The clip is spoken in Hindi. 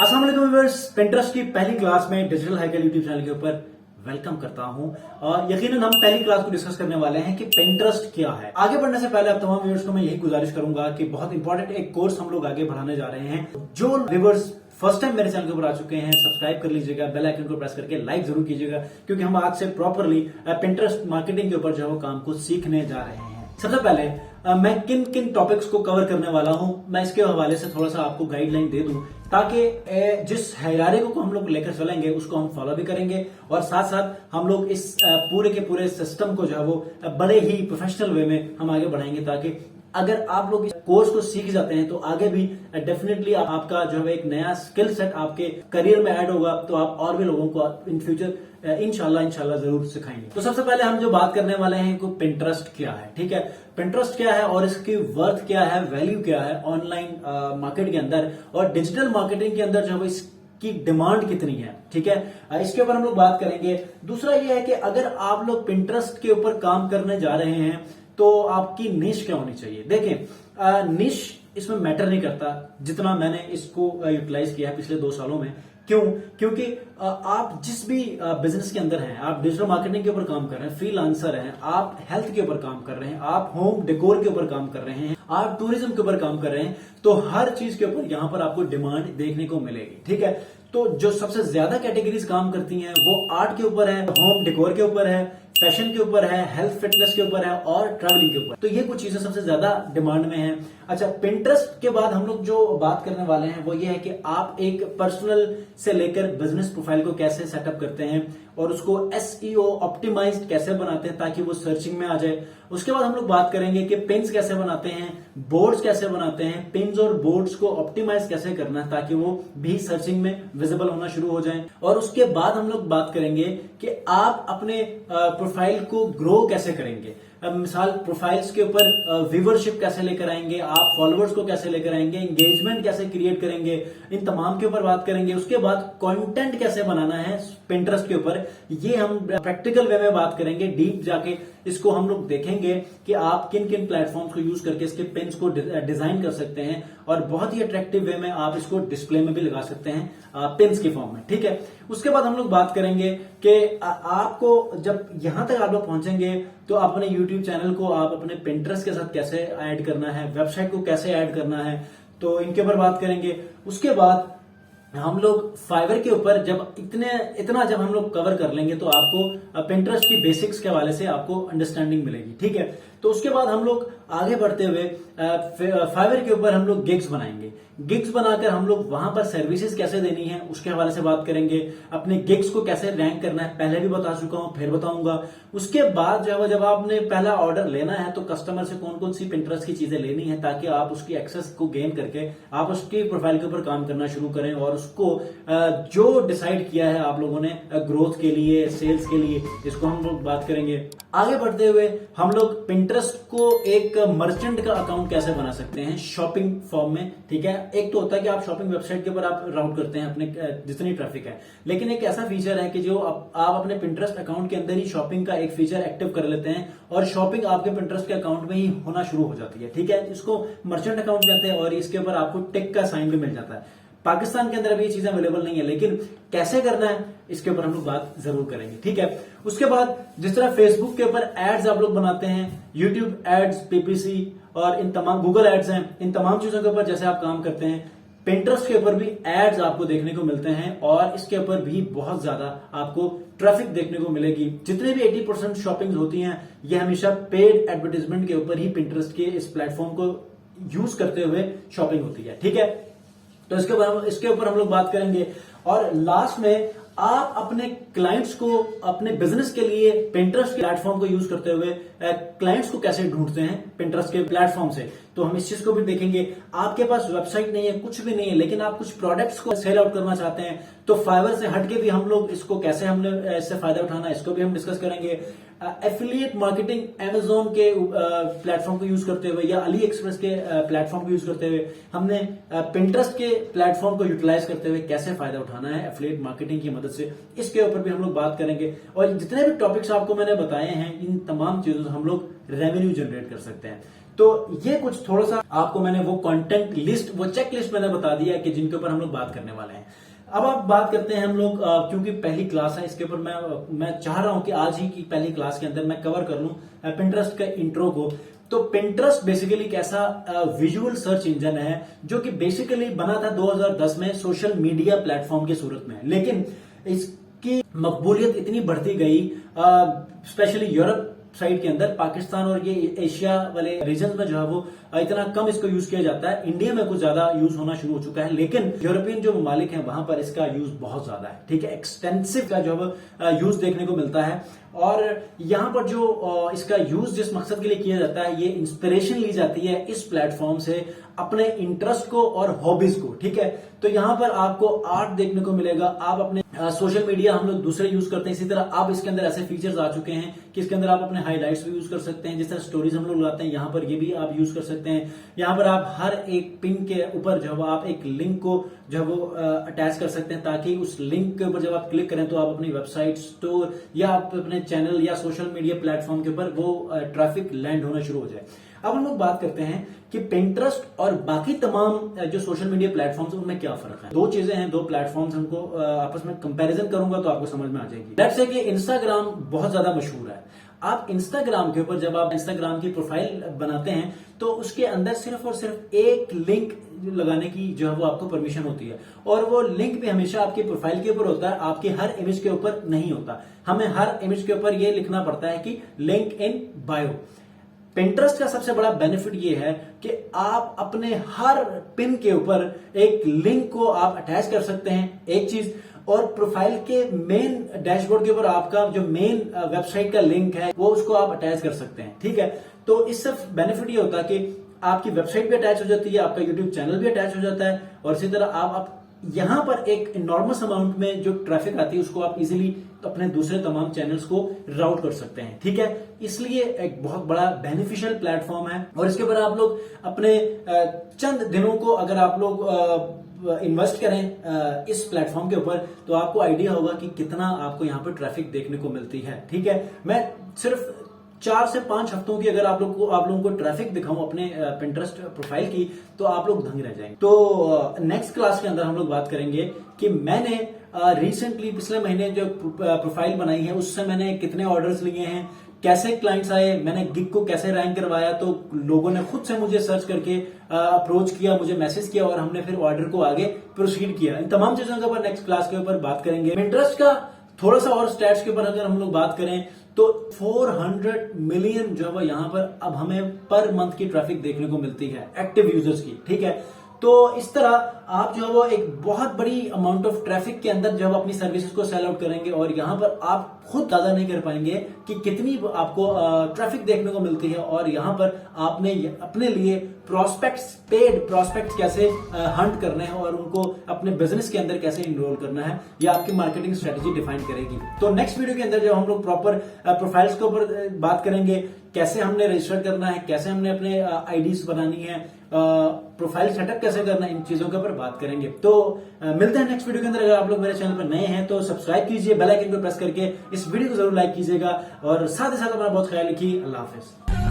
अस्सलाम वालेकुम व्यूअर्स, पिंटरेस्ट की पहली क्लास में डिजिटल हैकर यूट्यूब चैनल के ऊपर वेलकम करता हूं। और यकीनन हम पहली क्लास को डिस्कस करने वाले हैं कि पिंटरेस्ट क्या है। आगे बढ़ने से पहले आप तमाम व्यूअर्स को मैं यही गुजारिश करूंगा कि बहुत इंपॉर्टेंट एक कोर्स हम लोग आगे बढ़ाने जा रहे हैं। जो व्यूअर्स फर्स्ट टाइम मेरे चैनल के ऊपर आ चुके हैं, सब्सक्राइब कर लीजिएगा, बेल आइकन को प्रेस करके लाइक जरूर कीजिएगा, क्योंकि हम आज से प्रॉपरली पिंटरेस्ट मार्केटिंग के ऊपर जो है वो काम को सीखने जा रहे हैं। सबसे पहले मैं किन किन टॉपिक्स को कवर करने वाला हूं, मैं इसके हवाले से थोड़ा सा आपको गाइडलाइन दे दूं, ताकि जिस हायरार्की को हम लोग लेकर चलेंगे उसको हम फॉलो भी करेंगे और साथ साथ हम लोग इस पूरे के पूरे सिस्टम को जो है वो बड़े ही प्रोफेशनल वे में हम आगे बढ़ाएंगे, ताकि अगर आप लोग इस कोर्स को सीख जाते हैं तो आगे भी डेफिनेटली आपका जो है एक नया स्किल सेट आपके करियर में ऐड होगा, तो आप और भी लोगों को इन फ्यूचर इंशाल्लाह जरूर सिखाएंगे। तो सबसे पहले हम जो बात करने वाले हैं कि पिंटरेस्ट क्या है। ठीक है, पिंटरेस्ट क्या है और इसकी वर्थ क्या है, वैल्यू क्या है ऑनलाइन मार्केट के अंदर और डिजिटल मार्केटिंग के अंदर जो है की डिमांड कितनी है। ठीक है, इसके ऊपर हम लोग बात करेंगे। दूसरा यह है कि अगर आप लोग पिंटरेस्ट के ऊपर काम करने जा रहे हैं तो आपकी निश क्या होनी चाहिए। देखें, निश इसमें मैटर नहीं करता जितना मैंने इसको यूटिलाइज किया है पिछले 2 सालों में। क्यों? क्योंकि आप जिस भी बिजनेस के अंदर हैं, आप डिजिटल मार्केटिंग के ऊपर काम कर रहे हैं, फ्रीलांसर हैं, आप हेल्थ के ऊपर काम कर रहे हैं, आप होम डेकोर के ऊपर काम कर रहे हैं, आप टूरिज्म के ऊपर काम कर रहे हैं, तो हर चीज के ऊपर यहां पर आपको डिमांड देखने को मिलेगी। ठीक है, तो जो सबसे ज्यादा कैटेगरीज काम करती हैं वो आर्ट के ऊपर है, होम डेकोर के ऊपर है, फैशन के ऊपर है, हेल्थ फिटनेस के ऊपर है और ट्रैवलिंग के ऊपर। तो ये कुछ चीजें सबसे ज्यादा डिमांड में हैं। अच्छा, पिंटरेस्ट के बाद हम लोग जो बात करने वाले हैं वो ये है कि आप एक पर्सनल से लेकर बिजनेस प्रोफाइल को कैसे सेटअप करते हैं और उसको एसईओ ऑप्टिमाइज्ड कैसे बनाते हैं ताकि वो सर्चिंग में आ जाए। उसके बाद हम लोग बात करेंगे कि पिन्स कैसे बनाते हैं, बोर्ड्स कैसे बनाते हैं, पिन्स और बोर्ड्स को ऑप्टिमाइज कैसे करना है ताकि वो भी सर्चिंग में विजिबल होना शुरू हो जाए। और उसके बाद हम लोग बात करेंगे कि आप अपने प्रोफाइल को ग्रो कैसे करेंगे। मिसाल प्रोफाइल्स के ऊपर व्यूवरशिप कैसे लेकर आएंगे, आप फॉलोअर्स को कैसे लेकर आएंगे, एंगेजमेंट कैसे क्रिएट करेंगे, इन तमाम के ऊपर बात करेंगे। उसके बाद कंटेंट कैसे बनाना है पिंटरेस्ट के ऊपर, ये हम प्रैक्टिकल वे में बात करेंगे। डीप जाके इसको हम लोग देखेंगे कि आप किन किन प्लेटफॉर्म्स को यूज करके इसके पिन्स को डिजाइन कर सकते हैं और बहुत ही अट्रैक्टिव वे में आप इसको डिस्प्ले में भी लगा सकते हैं पिन्स के फॉर्म में। ठीक है, उसके बाद हम लोग बात करेंगे कि आपको जब यहां तक आप लोग पहुंचेंगे तो अपने यूट्यूब चैनल को आप अपने पिंटरेस्ट के साथ कैसे ऐड करना है, वेबसाइट को कैसे ऐड करना है, तो इनके ऊपर बात करेंगे। उसके बाद हम लोग फाइवर के ऊपर जब इतना जब हम लोग कवर कर लेंगे तो आपको पिंटरेस्ट की बेसिक्स के हवाले से आपको अंडरस्टैंडिंग मिलेगी। ठीक है, तो उसके बाद हम लोग आगे बढ़ते हुए फाइवर के ऊपर हम लोग गिग्स बनाएंगे। गिग्स बनाकर हम लोग वहां पर सर्विसेज कैसे देनी है उसके हवाले से बात करेंगे। अपने गिग्स को कैसे रैंक करना है पहले भी बता चुका हूं, फिर बताऊंगा। उसके बाद जो है जब आपने पहला ऑर्डर लेना है तो कस्टमर से कौन कौन सी पिंटरेस्ट की चीजें लेनी है ताकि आप उसकी एक्सेस को गेन करके आप उसकी प्रोफाइल के ऊपर काम करना शुरू करें और उसको जो डिसाइड किया है आप लोगों ने ग्रोथ के लिए, सेल्स के लिए, इसको हम लोग बात करेंगे। आगे बढ़ते हुए हम लोग पिंटरेस्ट को एक मर्चेंट का अकाउंट कैसे बना सकते हैं शॉपिंग फॉर्म में। ठीक है, एक तो होता है कि आप शॉपिंग वेबसाइट के ऊपर आप राउट करते हैं अपने जितनी ट्रैफिक है, लेकिन एक ऐसा फीचर है कि जो आप अपने पिंटरेस्ट अकाउंट के अंदर ही शॉपिंग का एक फीचर एक्टिव कर लेते हैं और शॉपिंग आपके पिंटरेस्ट के अकाउंट में ही होना शुरू हो जाती है। ठीक है, इसको मर्चेंट अकाउंट कहते हैं और इसके ऊपर आपको टिक का साइन भी मिल जाता है। पाकिस्तान के अंदर अभी ये चीजें अवेलेबल नहीं है, लेकिन कैसे करना है इसके ऊपर हम लोग बात जरूर करेंगे। ठीक है, उसके बाद जिस तरह फेसबुक के ऊपर एड्स आप लोग बनाते हैं, यूट्यूब एड्स, पीपीसी और इन तमाम गूगल एड्स हैं, इन तमाम चीजों के ऊपर जैसे आप काम करते हैं, पिंटरेस्ट के ऊपर भी एड्स आपको देखने को मिलते हैं और इसके ऊपर भी बहुत ज्यादा आपको ट्रैफिक देखने को मिलेगी। जितने भी 80% शॉपिंग होती हैं ये हमेशा पेड एडवर्टाइजमेंट के ऊपर ही पिंटरेस्ट के इस प्लेटफॉर्म को यूज करते हुए शॉपिंग होती है। ठीक है, तो इसके ऊपर हम लोग बात करेंगे। और लास्ट में आप अपने क्लाइंट्स को अपने बिजनेस के लिए पिंटरेस्ट के प्लेटफॉर्म को यूज करते हुए क्लाइंट्स को कैसे ढूंढते हैं पिंटरेस्ट के प्लेटफॉर्म से, तो हम इस चीज को भी देखेंगे। आपके पास वेबसाइट नहीं है, कुछ भी नहीं है, लेकिन आप कुछ प्रोडक्ट्स को सेल आउट करना चाहते हैं तो फाइवर से हटके भी हम लोग इसको कैसे हमने इससे फायदा उठाना है इसको भी हम डिस्कस करेंगे। एफिलिएट मार्केटिंग अमेजोन के प्लेटफॉर्म को यूज करते हुए या अली एक्सप्रेस के प्लेटफॉर्म को यूज करते हुए हमने पिंटरेस्ट के प्लेटफॉर्म को यूटिलाइज करते हुए कैसे फायदा उठाना है एफिलिएट मार्केटिंग की मदद से, इसके ऊपर भी हम लोग बात करेंगे। और जितने भी टॉपिक्स आपको मैंने बताए हैं इन तमाम चीजों से हम लोग रेवेन्यू जनरेट कर सकते हैं। तो ये कुछ थोड़ा सा आपको मैंने वो कंटेंट लिस्ट, वो चेक लिस्ट मैंने बता दिया है कि जिनके ऊपर हम लोग बात करने वाले हैं। अब आप बात करते हैं हम लोग, क्योंकि पहली क्लास है इसके ऊपर मैं चाह रहा हूं कि आज ही की पहली क्लास के अंदर मैं कवर कर लूं पिंटरेस्ट का इंट्रो को। तो पिंटरेस्ट बेसिकली एक ऐसा विजुअल सर्च इंजन है जो कि बेसिकली बना था 2010 में सोशल मीडिया प्लेटफॉर्म की सूरत में, लेकिन इसकी मकबूलियत इतनी बढ़ती गई, स्पेशली यूरोप साइड के अंदर, पाकिस्तान और ये एशिया वाले रीजन में जो है वो इतना कम इसको यूज किया जाता है। इंडिया में कुछ ज्यादा यूज होना शुरू हो चुका है, लेकिन यूरोपियन जो ममालिक हैं वहां पर इसका यूज बहुत ज्यादा है। ठीक है, एक्सटेंसिव का जो है यूज देखने को मिलता है। और यहाँ पर जो इसका यूज जिस मकसद के लिए किया जाता है, ये इंस्पिरेशन ली जाती है इस प्लेटफॉर्म से अपने इंटरेस्ट को और हॉबीज को। ठीक है, तो यहाँ पर आपको आर्ट देखने को मिलेगा, आप अपने सोशल मीडिया हम लोग दूसरे यूज करते हैं, इसी तरह आप इसके अंदर ऐसे फीचर्स आ चुके हैं कि इसके अंदर आप अपने हाईलाइट्स भी यूज कर सकते हैं, जिस तरह स्टोरीज हम लोग लगाते हैं यहाँ पर ये भी आप यूज कर सकते हैं। यहाँ पर आप हर एक पिन के ऊपर जो है आप एक लिंक को जो है वो अटैच कर सकते हैं, ताकि उस लिंक के ऊपर जब आप क्लिक करें तो आप अपनी वेबसाइट, स्टोर या आप अपने चैनल या सोशल मीडिया प्लेटफॉर्म के ऊपर वो ट्रैफिक लैंड होना शुरू हो जाए। अब हम लोग बात करते हैं कि पिंटरेस्ट और बाकी तमाम जो सोशल मीडिया प्लेटफॉर्म्स उनमें क्या फर्क है। दो चीजें हैं, दो प्लेटफॉर्म्स, उनको आपस में कंपैरिजन करूंगा तो आपको समझ में आ जाएगी। लेट्स से कि इंस्टाग्राम बहुत ज्यादा मशहूर है। आप इंस्टाग्राम के ऊपर जब आप इंस्टाग्राम की प्रोफाइल बनाते हैं तो उसके अंदर सिर्फ और सिर्फ एक लिंक लगाने की जो है वो आपको परमिशन होती है, और वो लिंक भी हमेशा आपकी प्रोफाइल के ऊपर होता है, आपकी हर इमेज के ऊपर नहीं होता। हमें हर इमेज के ऊपर ये लिखना पड़ता है कि लिंक इन बायो। पिंटरेस्ट का सबसे बड़ा बेनिफिट ये है कि आप अपने हर पिन के ऊपर एक लिंक को आप अटैच कर सकते हैं, एक चीज, और प्रोफाइल के मेन डैशबोर्ड के ऊपर आपका जो मेन वेबसाइट का लिंक है वो उसको आप अटैच कर सकते हैं। ठीक है, तो इससे बेनिफिट ये होता है कि आपकी वेबसाइट भी अटैच हो जाती है, आपका यूट्यूब चैनल भी अटैच हो जाता है, और इसी तरह आप यहां पर एक इनॉर्मस अमाउंट में जो ट्रैफिक आती है उसको आप इजीली अपने दूसरे तमाम चैनल्स को राउट कर सकते हैं। ठीक है, इसलिए एक बहुत बड़ा बेनिफिशियल प्लेटफॉर्म है। और इसके ऊपर आप लोग अपने चंद दिनों को अगर आप लोग इन्वेस्ट करें इस प्लेटफॉर्म के ऊपर तो आपको आइडिया होगा कि कितना आपको यहाँ पर ट्रैफिक देखने को मिलती है। ठीक है, मैं सिर्फ 4 से 5 हफ्तों की अगर आप लोगों को ट्रैफिक दिखाऊं अपने पिंटरेस्ट प्रोफाइल की तो आप लोग दंग रह जाएंगे। तो नेक्स्ट क्लास के अंदर हम लोग बात करेंगे कि मैंने रिसेंटली पिछले महीने जो प्रोफाइल बनाई है उससे मैंने कितने ऑर्डर्स लिए हैं, कैसे क्लाइंट्स आए, मैंने गिग को कैसे रैंक करवाया, तो लोगों ने खुद से मुझे सर्च करके अप्रोच किया, मुझे मैसेज किया, और हमने फिर ऑर्डर को आगे प्रोसीड किया। इन तमाम चीजों के ऊपर नेक्स्ट क्लास के ऊपर बात करेंगे। पिंटरेस्ट का थोड़ा सा और स्टैट्स के ऊपर अगर हम लोग बात करें तो 400 मिलियन जो है यहाँ पर अब हमें पर मंथ की ट्रैफिक देखने को मिलती है एक्टिव यूजर्स की। ठीक है, तो इस तरह आप जो है वो एक बहुत बड़ी अमाउंट ऑफ ट्रैफिक के अंदर जो है अपनी सर्विसेज को सेल आउट करेंगे, और यहाँ पर आप खुद दादा नहीं कर पाएंगे कि कितनी आपको ट्रैफिक देखने को मिलती है। और यहाँ पर आपने अपने लिए प्रोस्पेक्ट्स, पेड प्रोस्पेक्ट्स कैसे हंट करने हैं और उनको अपने बिजनेस के अंदर कैसे इनरोल करना है, ये आपकी मार्केटिंग स्ट्रेटेजी डिफाइन करेगी। तो नेक्स्ट वीडियो के अंदर जब हम लोग प्रॉपर प्रोफाइल्स के ऊपर बात करेंगे, कैसे हमने रजिस्टर करना है, कैसे हमने अपने आईडीज बनानी है, प्रोफाइल सेटअप कैसे करना है, इन चीजों के ऊपर बात करेंगे। तो मिलते हैं नेक्स्ट वीडियो के अंदर। अगर आप लोग मेरे चैनल पर नए हैं तो सब्सक्राइब कीजिए, बेल आइकन को प्रेस करके इस वीडियो को जरूर लाइक कीजिएगा, और साथ ही साथ अपना बहुत ख्याल रखिए। अल्लाह हाफिज।